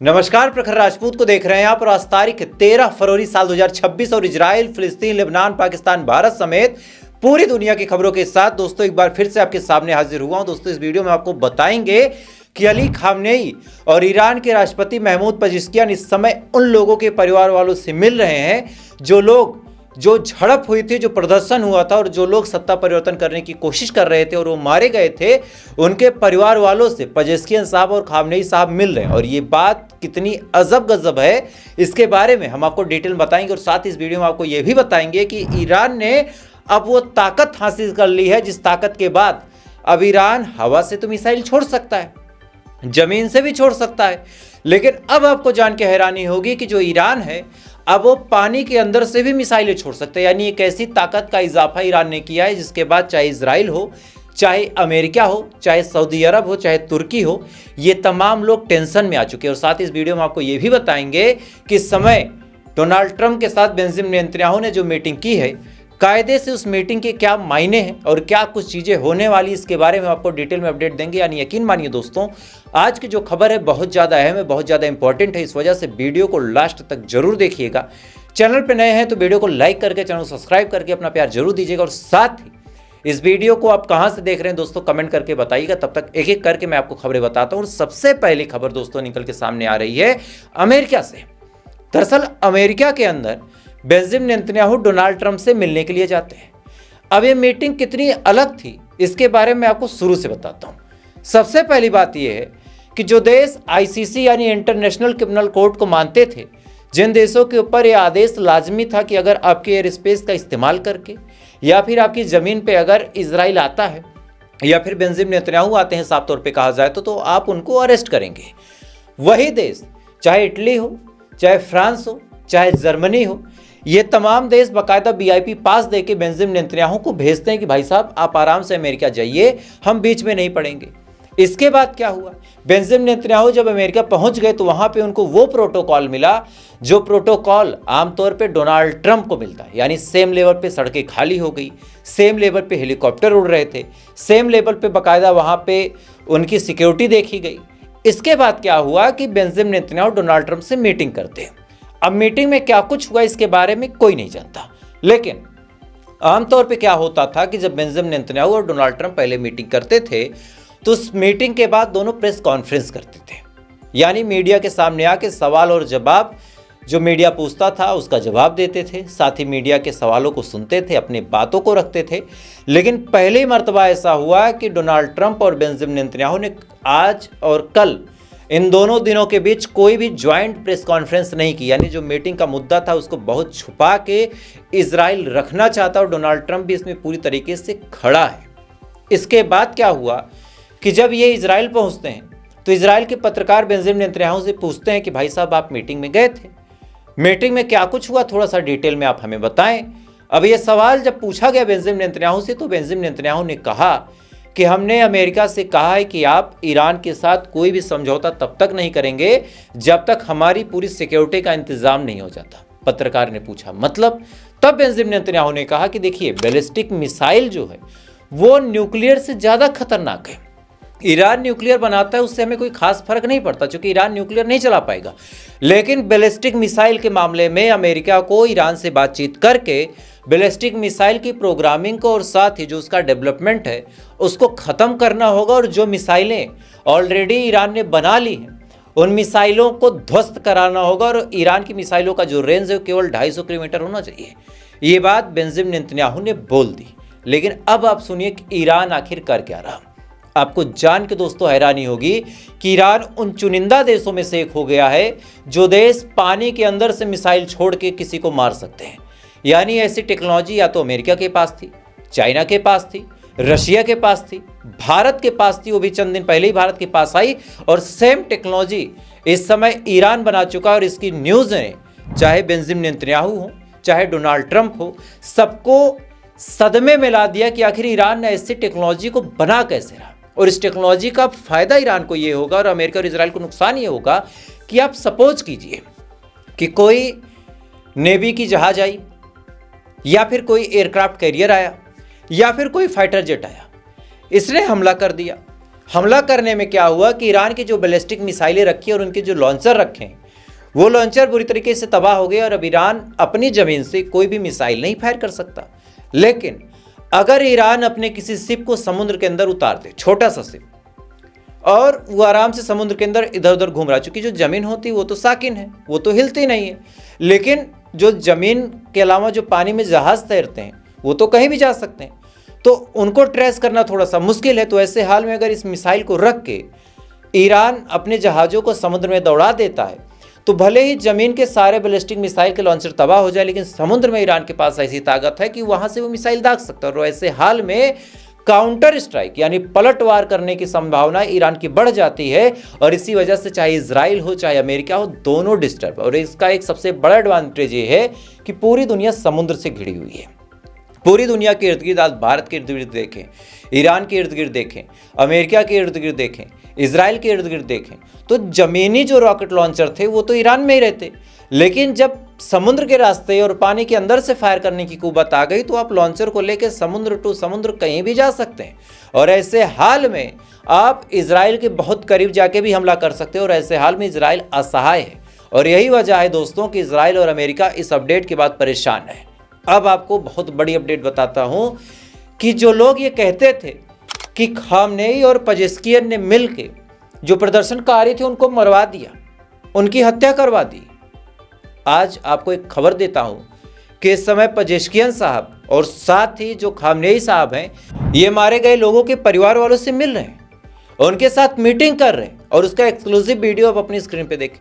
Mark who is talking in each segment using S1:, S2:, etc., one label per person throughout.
S1: नमस्कार, प्रखर राजपूत को देख रहे हैं आप। और आज तारीख 13 फरवरी साल 2026 और इजराइल, फिलिस्तीन, लेबनान, पाकिस्तान, भारत समेत पूरी दुनिया की खबरों के साथ दोस्तों एक बार फिर से आपके सामने हाजिर हुआ हूं। दोस्तों इस वीडियो में आपको बताएंगे कि अली खामनेई और ईरान के राष्ट्रपति महमूद पेजेश्कियान इस समय उन लोगों के परिवार वालों से मिल रहे हैं जो झड़प हुई थी, जो प्रदर्शन हुआ था और जो लोग सत्ता परिवर्तन करने की कोशिश कर रहे थे और वो मारे गए थे, उनके परिवार वालों से पेजेश्कियान साहब और खामनेई साहब मिल रहे हैं। और ये बात कितनी अजब गजब है, इसके बारे में हम आपको डिटेल बताएंगे। और साथ इस वीडियो में आपको ये भी बताएंगे कि ईरान ने अब वो ताकत हासिल कर ली है जिस ताकत के बाद अब ईरान हवा से तो मिसाइल छोड़ सकता है, जमीन से भी छोड़ सकता है, लेकिन अब आपको जान के हैरानी होगी कि जो ईरान है अब वो पानी के अंदर से भी मिसाइलें छोड़ सकते हैं। यानी एक ऐसी ताकत का इजाफा ईरान ने किया है जिसके बाद चाहे इजराइल हो, चाहे अमेरिका हो, चाहे सऊदी अरब हो, चाहे तुर्की हो, ये तमाम लोग टेंशन में आ चुके हैं। और साथ ही इस वीडियो में आपको ये भी बताएंगे कि इस समय डोनाल्ड ट्रंप के साथ बेंजामिन नेतन्याहू ने जो मीटिंग की है, कायदे से उस मीटिंग के क्या मायने हैं और क्या कुछ चीज़ें होने वाली, इसके बारे में आपको डिटेल में अपडेट देंगे। यानी यकीन मानिए दोस्तों, आज की जो खबर है बहुत ज़्यादा अहम है, बहुत ज़्यादा इंपॉर्टेंट है। इस वजह से वीडियो को लास्ट तक जरूर देखिएगा। चैनल पर नए हैं तो वीडियो को लाइक करके, चैनल को सब्सक्राइब करके अपना प्यार जरूर दीजिएगा। और साथ ही इस वीडियो को आप कहाँ से देख रहे हैं दोस्तों कमेंट करके बताइएगा। तब तक एक एक करके मैं आपको खबरें बताता हूँ। सबसे पहली खबर दोस्तों निकल के सामने आ रही है अमेरिका से। दरअसल अमेरिका के अंदर बेंजामिन नेतन्याहू डोनाल्ड ट्रंप से मिलने के लिए जाते हैं। अब ये मीटिंग कितनी अलग थी इसके बारे में आपको शुरू से बताता हूं। सबसे पहली बात यह है कि जो देश आईसीसी यानी इंटरनेशनल क्रिमिनल कोर्ट को मानते थे, जिन देशों के ऊपर यह आदेश लाजमी था कि अगर आपके एयर स्पेस का इस्तेमाल करके या फिर आपकी ज़मीन पर अगर इजराइल आता है या फिर बेंजामिन नेतन्याहू आते हैं, साफ तौर पर कहा जाए तो आप उनको अरेस्ट करेंगे। वही देश, चाहे इटली हो, चाहे फ्रांस हो, चाहे जर्मनी हो, ये तमाम देश बाकायदा वीआईपी पास देके बेंजामिन नेतन्याहू को भेजते हैं कि भाई साहब आप आराम से अमेरिका जाइए, हम बीच में नहीं पड़ेंगे। इसके बाद क्या हुआ, बेंजामिन नेतन्याहू जब अमेरिका पहुंच गए तो वहां पे उनको वो प्रोटोकॉल मिला जो प्रोटोकॉल आमतौर पे डोनाल्ड ट्रंप को मिलता है। यानी सेम लेवल पे सड़कें खाली हो गई, सेम लेवल पे हेलीकॉप्टर उड़ रहे थे, सेम लेवल पे बाकायदा वहां पे उनकी सिक्योरिटी देखी गई। इसके बाद क्या हुआ कि बेंजामिन नेतन्याहू डोनाल्ड ट्रंप से मीटिंग करते हैं। अब मीटिंग में क्या कुछ हुआ इसके बारे में कोई नहीं जानता, लेकिन आमतौर पे क्या होता था कि जब बेंजामिन नेतन्याहू और डोनाल्ड ट्रंप पहले मीटिंग करते थे तो उस मीटिंग के बाद दोनों प्रेस कॉन्फ्रेंस करते थे। यानी मीडिया के सामने आके सवाल और जवाब, जो मीडिया पूछता था उसका जवाब देते थे, साथ ही मीडिया के सवालों को सुनते थे, अपनी बातों को रखते थे। लेकिन पहली मर्तबा ऐसा हुआ कि डोनाल्ड ट्रंप और बेंजामिन नेतन्याहू ने आज और कल इन दोनों दिनों के बीच कोई भी ज्वाइंट प्रेस कॉन्फ्रेंस नहीं की। यानी जो मीटिंग का मुद्दा था उसको बहुत छुपा के इजराइल रखना चाहता और डोनाल्ड ट्रंप भी इसमें पूरी तरीके से खड़ा है। इसके बाद क्या हुआ कि जब ये इजराइल पहुंचते हैं तो इजराइल के पत्रकार बेंजामिन नेतन्याहू से पूछते हैं कि भाई साहब आप मीटिंग में गए थे, मीटिंग में क्या कुछ हुआ, थोड़ा सा डिटेल में आप हमें बताएं। अब ये सवाल जब पूछा गया बेंजामिन नेतन्याहू से तो बेंजामिन नेतन्याहू ने कहा कि हमने अमेरिका से कहा है कि आप ईरान के साथ कोई भी समझौता तब तक नहीं करेंगे जब तक हमारी पूरी सिक्योरिटी का इंतजाम नहीं हो जाता। पत्रकार ने पूछा मतलब? तब बेंजामिन नेतन्याहू ने कहा कि देखिए बैलिस्टिक मिसाइल जो है वो न्यूक्लियर से ज़्यादा खतरनाक है। ईरान न्यूक्लियर बनाता है, उससे हमें कोई खास फर्क नहीं पड़ता क्योंकि ईरान न्यूक्लियर नहीं चला पाएगा। लेकिन बैलिस्टिक मिसाइल के मामले में अमेरिका को ईरान से बातचीत करके बैलिस्टिक मिसाइल की प्रोग्रामिंग को और साथ ही जो उसका डेवलपमेंट है उसको ख़त्म करना होगा। और जो मिसाइलें ऑलरेडी ईरान ने बना ली हैं उन मिसाइलों को ध्वस्त कराना होगा। और ईरान की मिसाइलों का जो रेंज है वो केवल 250 किलोमीटर होना चाहिए। ये बात बेंजामिन नेतन्याहू ने बोल दी। लेकिन अब आप सुनिए कि ईरान आखिर कर क्या रहा। आपको जान के दोस्तों हैरानी होगी कि ईरान उन चुनिंदा देशों में से एक हो गया है जो देश पानी के अंदर से मिसाइल छोड़ के किसी को मार सकते हैं। यानी ऐसी टेक्नोलॉजी या तो अमेरिका के पास थी, चाइना के पास थी, रशिया के पास थी, भारत के पास थी, वो भी चंद दिन पहले ही भारत के पास आई। और सेम टेक्नोलॉजी इस समय ईरान बना चुका है। और इसकी न्यूज़ ने चाहे बेंजामिन नेतन्याहू हो, चाहे डोनाल्ड ट्रंप हो, सबको सदमे में ला दिया कि आखिर ईरान ने ऐसी टेक्नोलॉजी को बना कैसे रहा। और इस टेक्नोलॉजी का फ़ायदा ईरान को ये होगा और अमेरिका और इजराइल को नुकसान ये होगा कि आप सपोज कीजिए कि कोई नेवी की जहाज आई या फिर कोई एयरक्राफ्ट कैरियर आया या फिर कोई फाइटर जेट आया, इसने हमला कर दिया। हमला करने में क्या हुआ कि ईरान की जो बैलिस्टिक मिसाइलें रखी और उनके जो लॉन्चर रखे हैं वो लॉन्चर बुरी तरीके से तबाह हो गए और अब ईरान अपनी ज़मीन से कोई भी मिसाइल नहीं फायर कर सकता। लेकिन अगर ईरान अपने किसी शिप को समुद्र के अंदर उतार दे, छोटा सा शिप, और वो आराम से समुद्र के अंदर इधर उधर घूम रहा है, चूंकि जो ज़मीन होती है वो तो साकिन है, वो तो हिलती नहीं है, लेकिन जो ज़मीन के अलावा जो पानी में जहाज़ तैरते हैं वो तो कहीं भी जा सकते हैं, तो उनको ट्रेस करना थोड़ा सा मुश्किल है। तो ऐसे हाल में अगर इस मिसाइल को रख के ईरान अपने जहाज़ों को समुद्र में दौड़ा देता है तो भले ही ज़मीन के सारे बैलिस्टिक मिसाइल के लॉन्चर तबाह हो जाए, लेकिन समुद्र में ईरान के पास ऐसी ताकत है कि वहाँ से वो मिसाइल दाग सकता है। और ऐसे हाल में काउंटर स्ट्राइक यानी पलटवार करने की संभावना ईरान की बढ़ जाती है और इसी वजह से चाहे इजराइल हो चाहे अमेरिका हो, दोनों डिस्टर्ब। और इसका एक सबसे बड़ा एडवांटेज ये है कि पूरी दुनिया समुद्र से घिरी हुई है। पूरी दुनिया के इर्द गिर्द, आज भारत के इर्द गिर्द देखें, ईरान के इर्द गिर्द देखें, अमेरिका के इर्द गिर्द देखें, इजराइल के इर्द गिर्द देखें, तो ज़मीनी जो रॉकेट लॉन्चर थे वो तो ईरान में ही रहते, लेकिन जब समुद्र के रास्ते और पानी के अंदर से फायर करने की कुव्वत आ गई तो आप लॉन्चर को लेकर समुद्र टू समुद्र कहीं भी जा सकते हैं। और ऐसे हाल में आप इजराइल के बहुत करीब जाके भी हमला कर सकते हैं और ऐसे हाल में इजराइल असहाय है। और यही वजह है दोस्तों कि इजराइल और अमेरिका इस अपडेट के बाद परेशान है। अब आपको बहुत बड़ी अपडेट बताता हूं कि जो लोग ये कहते थे कि खामनेई और पेजेश्कियन ने मिलकर जो प्रदर्शनकारी थे उनको मरवा दिया, उनकी हत्या करवा दी, आज आपको एक खबर देता हूं कि इस समय पेजेश्कियन साहब और साथ ही जो खामनेई साहब हैं ये मारे गए लोगों के परिवार वालों से मिल रहे हैं, उनके साथ मीटिंग कर रहे हैं और उसका एक्सक्लूसिव वीडियो आप अपनी स्क्रीन पे देखें।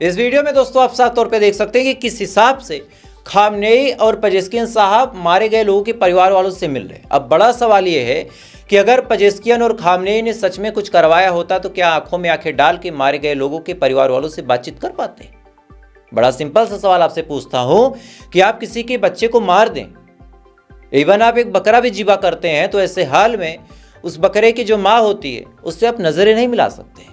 S1: इस वीडियो में दोस्तों आप साफ तौर पे देख सकते हैं कि किस हिसाब से खामनेई और पेजेश्कियन साहब मारे गए लोगों के परिवार वालों से मिल रहे हैं। अब बड़ा सवाल ये है कि अगर पेजेश्कियन और खामनेई ने सच में कुछ करवाया होता तो क्या आंखों में आंखें डाल के मारे गए लोगों के परिवार वालों से बातचीत कर पाते? बड़ा सिंपल सा सवाल आपसे पूछता हूं कि आप किसी के बच्चे को मार दें, इवन आप एक बकरा भी ज़िबा करते हैं, तो ऐसे हाल में उस बकरे की जो माँ होती है उससे आप नज़रें नहीं मिला सकते।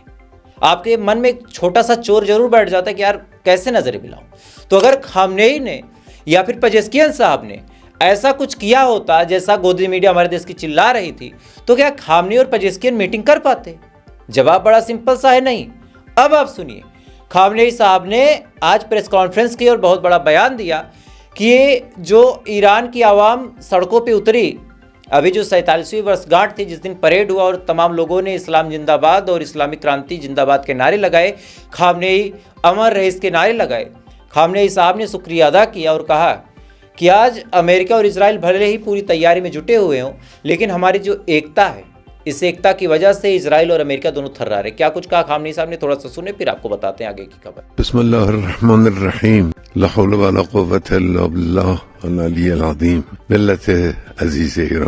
S1: आपके मन में एक छोटा सा चोर जरूर बैठ जाता है कि यार कैसे नज़रें मिलाऊं। तो अगर खामनेई ने या फिर पेजेश्कियन साहब ने ऐसा कुछ किया होता जैसा गोदी मीडिया हमारे देश की चिल्ला रही थी, तो क्या खामनेई और पेजेश्कियन मीटिंग कर पाते? जवाब बड़ा सिंपल सा है, नहीं। अब आप सुनिए, खामनेई साहब ने आज प्रेस कॉन्फ्रेंस की और बहुत बड़ा बयान दिया कि ये जो ईरान की आवाम सड़कों पे उतरी, अभी जो 47वीं वर्षगांठ थी जिस दिन परेड हुआ और तमाम लोगों ने इस्लाम जिंदाबाद और इस्लामिक क्रांति जिंदाबाद के नारे लगाए, खामनेई अमर रहे इसके नारे लगाए, खामनेई साहब ने शुक्रिया अदा किया और कहा कि आज अमेरिका और इजराइल भले ही पूरी तैयारी में जुटे हुए हों, लेकिन हमारी जो एकता है, इस एकता की वजह से इजराइल और अमेरिका दोनों थर्रा रहे। क्या कुछ कहा खामनेई साहब ने, थोड़ा सा सुने फिर आपको बताते हैं आगे की खबर।
S2: बिस्मिल्लाहिर्रहमानिर्रहीम, ला हौला वला कुव्वता इल्ला बिल्लाह अल अलील अज़ीम। मिल्लत अजीज ईरान,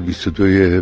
S2: 22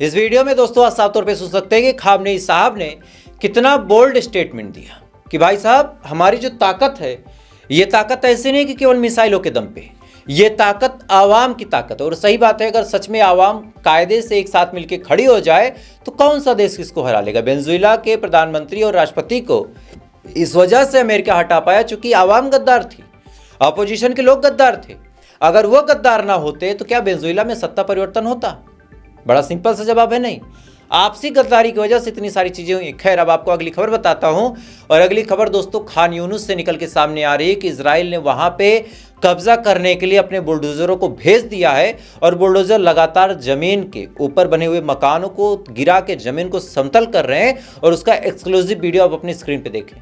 S1: इस वीडियो में दोस्तों आप साफ तौर पे सुन सकते हैं कि खामनेई साहब ने कितना बोल्ड स्टेटमेंट दिया कि भाई साहब हमारी जो ताकत है, ये ताकत ऐसी नहीं कि केवल मिसाइलों के दम पे, ये ताकत आवाम की ताकत है। और सही बात है, अगर सच में आवाम कायदे से एक साथ मिलकर खड़ी हो जाए तो कौन सा देश किसको हरा लेगा। वेनेजुएला के प्रधानमंत्री और राष्ट्रपति को इस वजह से अमेरिका हटा पाया चूंकि आवाम गद्दार थी, अपोजिशन के लोग गद्दार थे। अगर वो गद्दार ना होते तो क्या वेनेजुएला में सत्ता परिवर्तन होता? बड़ा सिंपल सा जवाब है, नहीं। आपसी गद्दारी की वजह से इतनी सारी चीज़ें हुई। खैर, अब आपको अगली खबर बताता हूं। और अगली खबर दोस्तों खान यूनुस से निकल के सामने आ रही है कि इजराइल ने वहां पे कब्जा करने के लिए अपने बुलडोजरों को भेज दिया है और बुलडोजर लगातार जमीन के ऊपर बने हुए मकानों को गिरा के जमीन को समतल कर रहे हैं। और उसका एक्सक्लूसिव वीडियो आप अपनी स्क्रीन पे देखें।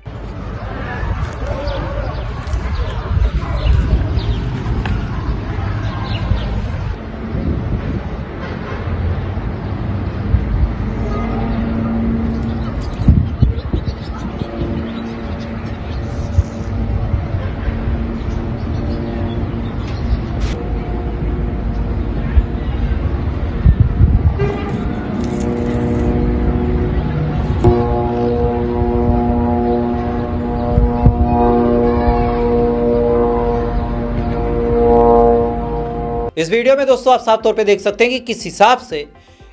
S1: इस वीडियो में दोस्तों आप साफ तौर पे देख सकते हैं कि किस हिसाब से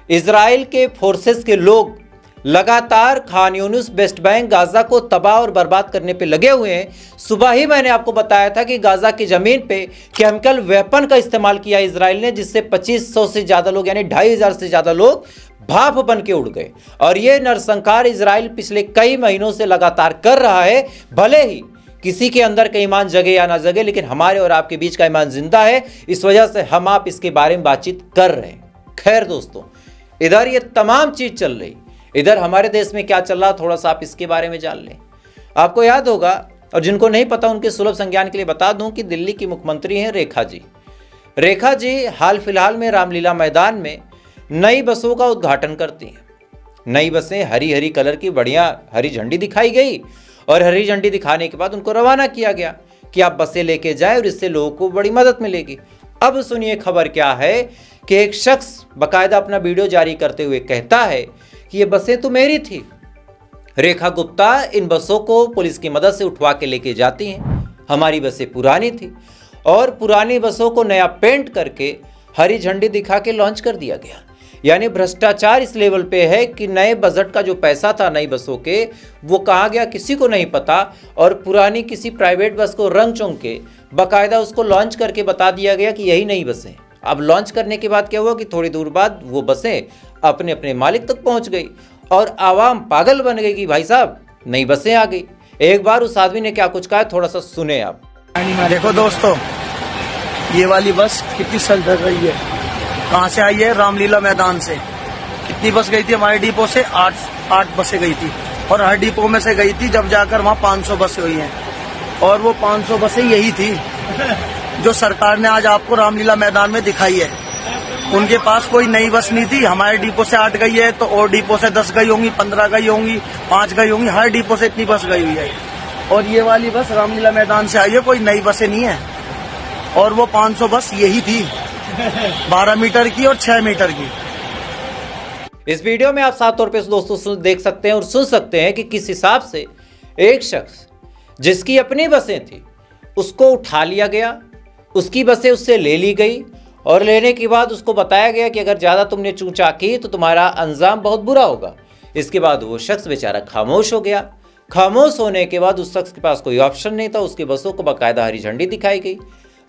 S1: इजराइल के फोर्सेस के लोग लगातार Khan Younis, West Bank, Gaza को तबाह और बर्बाद करने पे लगे हुए हैं। सुबह ही मैंने आपको बताया था कि गाजा की ज़मीन पे केमिकल वेपन का इस्तेमाल किया इजराइल ने, जिससे 2500 से ज़्यादा लोग यानी 2500 से ज़्यादा लोग भाप बन के उड़ गए। और ये नरसंहार इजराइल पिछले कई महीनों से लगातार कर रहा है। भले ही किसी के अंदर का ईमान जगे या ना जगे, लेकिन हमारे और आपके बीच का ईमान जिंदा है। इस वजह से हम आप इसके बारे में बातचीत कर रहे हैं। खैर दोस्तों, इधर ये तमाम चीज़ चल रही, इधर हमारे देश में क्या चल रहा, थोड़ा सा आप इसके बारे में जान लें। आपको याद होगा, और जिनको नहीं पता उनके सुलभ संज्ञान के लिए बता दूं कि दिल्ली की मुख्यमंत्री हैं रेखा जी। रेखा जी हाल फिलहाल में रामलीला मैदान में नई बसों का उद्घाटन करती हैं। नई बसें हरी हरी कलर की बढ़िया हरी झंडी दिखाई गई और हरी झंडी दिखाने के बाद उनको रवाना किया गया कि आप बसें लेके जाएं और इससे लोगों को बड़ी मदद मिलेगी। अब सुनिए खबर क्या है कि एक शख्स बाकायदा अपना वीडियो जारी करते हुए कहता है कि ये बसें तो मेरी थी। रेखा गुप्ता इन बसों को पुलिस की मदद से उठवा के लेके जाती हैं। हमारी बसें पुरानी थी और पुरानी बसों को नया पेंट करके हरी झंडी दिखा के लॉन्च कर दिया गया। यानी भ्रष्टाचार इस लेवल पे है कि नए बजट का जो पैसा था नई बसों के, वो कहाँ गया किसी को नहीं पता। और पुरानी किसी प्राइवेट बस को रंग चुंग के बाकायदा उसको लॉन्च करके बता दिया गया कि यही नई बसें। अब लॉन्च करने के बाद क्या हुआ कि थोड़ी दूर बाद वो बसें अपने अपने मालिक तक पहुंच गई और आवाम पागल बन गई कि भाई साहब नई बसें आ गई। एक बार उस आदमी ने क्या कुछ कहा, थोड़ा सा सुने आप।
S3: देखो दोस्तों, ये वाली बस कितनी सल ढल रही है। कहाँ से आई है? रामलीला मैदान से। कितनी बस गई थी हमारे डिपो से? 8 बसें गई थी और हर डिपो में से गई थी, जब जाकर वहाँ 500 बसें हुई हैं। और वो 500 बसें यही थी जो सरकार ने आज आपको रामलीला मैदान में दिखाई है। उनके पास कोई नई बस नहीं थी। हमारे डिपो से 8 गई है तो और डिपो से 10 गई होंगी, 15 गई होंगी, 5 गई होंगी। हर डिपो से इतनी बस गई हुई है। और ये वाली बस रामलीला मैदान से आई है, कोई नई बसें नहीं है। और वो 500 बस यही थी, 12 मीटर की और 6 मीटर की।
S1: इस वीडियो में आप साफ तौर पे दोस्तों देख सकते हैं और सुन सकते हैं कि किस हिसाब से एक शख्स जिसकी अपनी बसें थी उसको उठा लिया गया, उसकी बसें उससे ले ली गई और लेने के बाद उसको बताया गया कि अगर ज़्यादा तुमने चूंचा की तो तुम्हारा अंजाम बहुत बुरा होगा। इसके बाद वो शख्स बेचारा खामोश हो गया। खामोश होने के बाद उस शख्स के पास कोई ऑप्शन नहीं था। उसकी बसों को बाकायदा हरी झंडी दिखाई गई,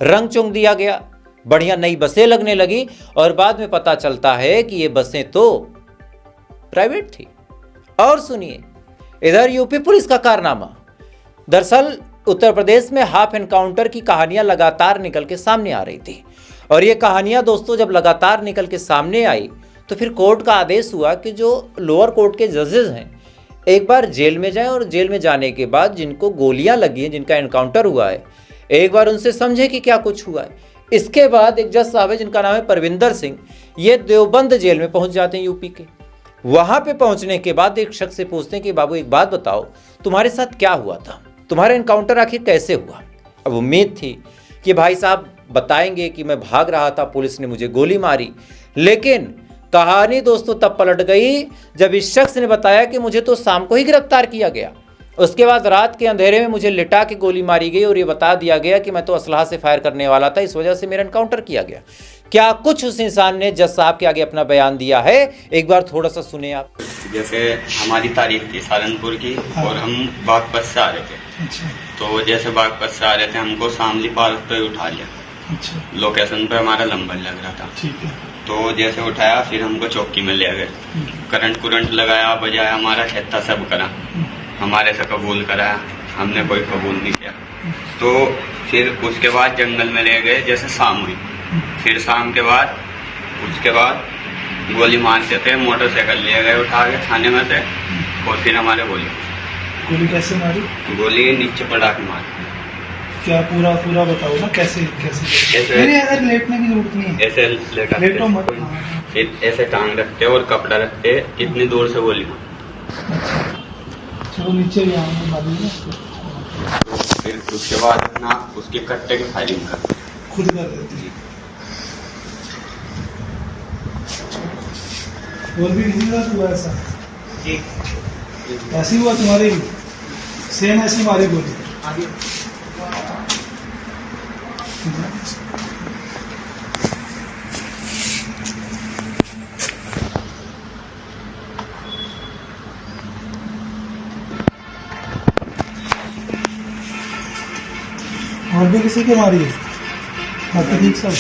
S1: रंग चुंग दिया गया, बढ़िया नई बसें लगने लगी और बाद में पता चलता है कि ये बसें तो प्राइवेट थी। और सुनिए, इधर यूपी पुलिस का कारनामा। दरअसल उत्तर प्रदेश में हाफ एनकाउंटर की कहानियां लगातार निकल के सामने आ रही थी और ये कहानियां दोस्तों जब लगातार निकल के सामने आई तो फिर कोर्ट का आदेश हुआ कि जो लोअर कोर्ट के जजेस हैं एक बार जेल में जाएं और जेल में जाने के बाद जिनको गोलियां लगी हैं, जिनका एनकाउंटर हुआ है, एक बार उनसे समझे कि क्या कुछ हुआ है। इसके बाद एक जज साहब है जिनका नाम है परविंदर सिंह, ये देवबंद जेल में पहुंच जाते हैं यूपी के। वहां पे पहुंचने के बाद एक शख्स से पूछते हैं कि बाबू एक बात बताओ, तुम्हारे साथ क्या हुआ था, तुम्हारा एनकाउंटर आखिर कैसे हुआ। अब उम्मीद थी कि भाई साहब बताएंगे कि मैं भाग रहा था, पुलिस ने मुझे गोली मारी। लेकिन कहानी दोस्तों तब पलट गई जब इस शख्स ने बताया कि मुझे तो शाम को ही गिरफ्तार किया गया, उसके बाद रात के अंधेरे में मुझे लिटा के गोली मारी गई और ये बता दिया गया कि मैं तो असलहा से फायर करने वाला था, इस वजह से मेरा एनकाउंटर किया गया। क्या कुछ उस इंसान ने जज साहब के आगे अपना बयान दिया है, एक बार थोड़ा सा सुने आप।
S4: जैसे हमारी तारीख थी सहारनपुर की और हम बागपत से आ रहे थे। तो जैसे बागपत से आ रहे थे हमको शामली पार्क पे उठा लिया। लोकेशन पे हमारा नंबर लग रहा था। तो जैसे उठाया फिर हमको चौकी में ले गए, करंट लगाया, बजाया, हमारा खेता सब करा, हमारे से कबूल कराया, हमने कोई कबूल नहीं किया। तो फिर उसके बाद जंगल में ले गए, जैसे शाम हुई, फिर शाम के बाद उसके बाद गोली मारते थे, मोटरसाइकिल ले गए उठा के थाने में थे और फिर हमारे
S5: गोली कैसे मारी?
S4: गोली नीचे पड़ा के मारी।
S5: क्या पूरा बताओ ना, कैसे लेटने की जरूरत नहीं है,
S4: ऐसे लेटो
S5: मत,
S4: फिर ऐसे टांग रखते और कपड़ा रखते, कितनी दूर से गोली
S5: चलो नीचे भी आऊंगा मालूम है।
S4: फिर उसके बाद ना उसके कट्टे की फायरिंग कर
S5: खुद कर देते हैं। और भी किसी का हुआ ऐसा? ऐसी हुआ तुम्हारी भी? सेम ऐसी मारी गोली? अभी किसी के मारी है? बाकी ठीक सब?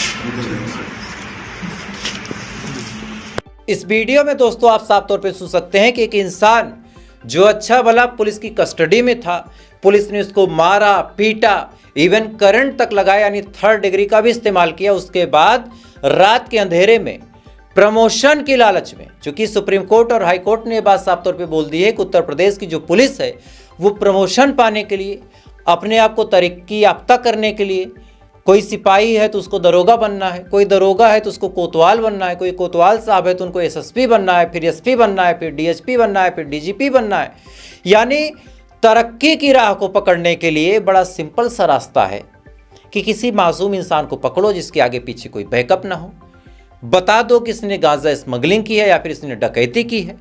S1: इस वीडियो में दोस्तों आप साफ तौर पे सुन सकते हैं कि एक इंसान जो अच्छा भला पुलिस की कस्टडी में था, पुलिस ने उसको मारा, पीटा, इवन करंट तक लगाया, यानी 3rd डिग्री का भी इस्तेमाल किया। उसके बाद रात के अंधेरे में प्रमोशन की लालच में, चूंकि सुप्रीम कोर्ट और हाई कोर्ट ने यह बात साफ तौर पे बोल दी है कि उत्तर प्रदेश की जो पुलिस है वो प्रमोशन पाने के लिए, अपने आप को तरक्की याफ्ता करने के लिए, कोई सिपाही है तो उसको दरोगा बनना है, कोई दरोगा है तो उसको कोतवाल बनना है, कोई कोतवाल साहब है तो उनको एसएसपी बनना है, फिर एसपी बनना है, फिर डीएसपी बनना है, फिर डीजीपी बनना है। यानी तरक्की की राह को पकड़ने के लिए बड़ा सिंपल सा रास्ता है कि किसी मासूम इंसान को पकड़ो जिसके आगे पीछे कोई बैकअप ना हो, बता दो कि इसने गांजा स्मगलिंग की है या फिर इसने डकैती की है,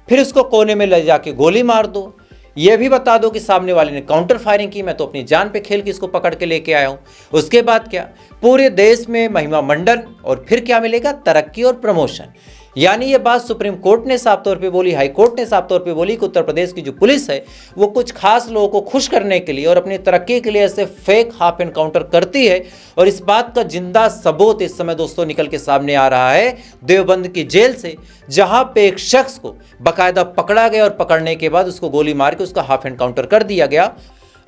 S1: फिर उसको कोने में ले जाके गोली मार दो। यह भी बता दो कि सामने वाले ने काउंटर फायरिंग की, मैं तो अपनी जान पे खेल के इसको पकड़ के लेके आया हूं। उसके बाद क्या, पूरे देश में महिमा मंडन, और फिर क्या मिलेगा, तरक्की और प्रमोशन। यानी ये बात सुप्रीम कोर्ट ने साफ तौर पे बोली, हाई कोर्ट ने साफ तौर पे बोली कि उत्तर प्रदेश की जो पुलिस है वो कुछ खास लोगों को खुश करने के लिए और अपनी तरक्की के लिए ऐसे फेक हाफ एनकाउंटर करती है। और इस बात का जिंदा सबूत इस समय दोस्तों निकल के सामने आ रहा है देवबंद की जेल से, जहां पे एक शख्स को बाकायदा पकड़ा गया और पकड़ने के बाद उसको गोली मार के उसका हाफ एनकाउंटर कर दिया गया।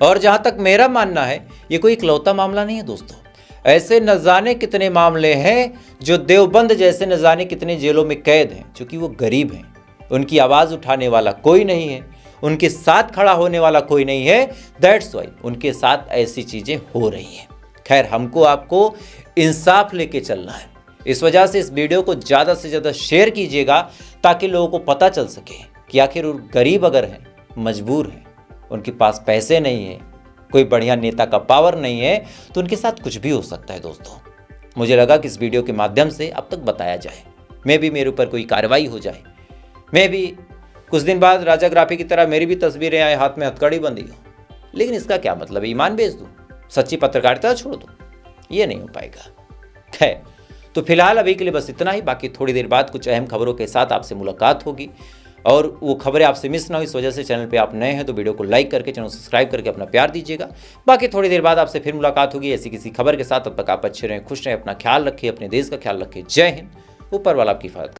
S1: और जहां तक मेरा मानना है ये कोई इकलौता मामला नहीं है दोस्तों, ऐसे न जाने कितने मामले हैं जो देवबंद जैसे न जाने कितने जेलों में कैद हैं, क्योंकि वो गरीब हैं, उनकी आवाज़ उठाने वाला कोई नहीं है, उनके साथ खड़ा होने वाला कोई नहीं है। दैट्स वाई उनके साथ ऐसी चीज़ें हो रही हैं। खैर, हमको आपको इंसाफ लेके चलना है, इस वजह से इस वीडियो को ज़्यादा से ज़्यादा शेयर कीजिएगा ताकि लोगों को पता चल सके कि आखिर वो गरीब अगर हैं, मजबूर हैं, उनके पास पैसे नहीं हैं, कोई बढ़िया नेता का पावर नहीं है, तो उनके साथ कुछ भी हो सकता है। दोस्तों, मुझे लगा कि इस वीडियो के माध्यम से अब तक बताया जाए, मैं भी मेरे ऊपर कोई कार्रवाई हो जाए, मैं भी कुछ दिन बाद राजाग्राफी की तरह मेरी भी तस्वीरें आए, हाथ में हथकड़ी बंदी हो। लेकिन इसका क्या मतलब है, ईमान बेच दूँ, सच्ची पत्रकारिता छोड़ दूँ? ये नहीं हो पाएगा। खैर, तो फिलहाल अभी के लिए बस इतना ही। बाकी थोड़ी देर बाद कुछ अहम खबरों के साथ आपसे मुलाकात होगी, और वो खबरें आपसे मिस ना हो, इस वजह से चैनल पे आप नए हैं तो वीडियो को लाइक करके, चैनल को सब्सक्राइब करके अपना प्यार दीजिएगा। बाकी थोड़ी देर बाद आपसे फिर मुलाकात होगी ऐसी किसी खबर के साथ। तब तक आप अच्छे रहें, खुश रहें, अपना ख्याल रखिए, अपने देश का ख्याल रखिए। जय हिंद। ऊपर वाला आपकी हिफाजत।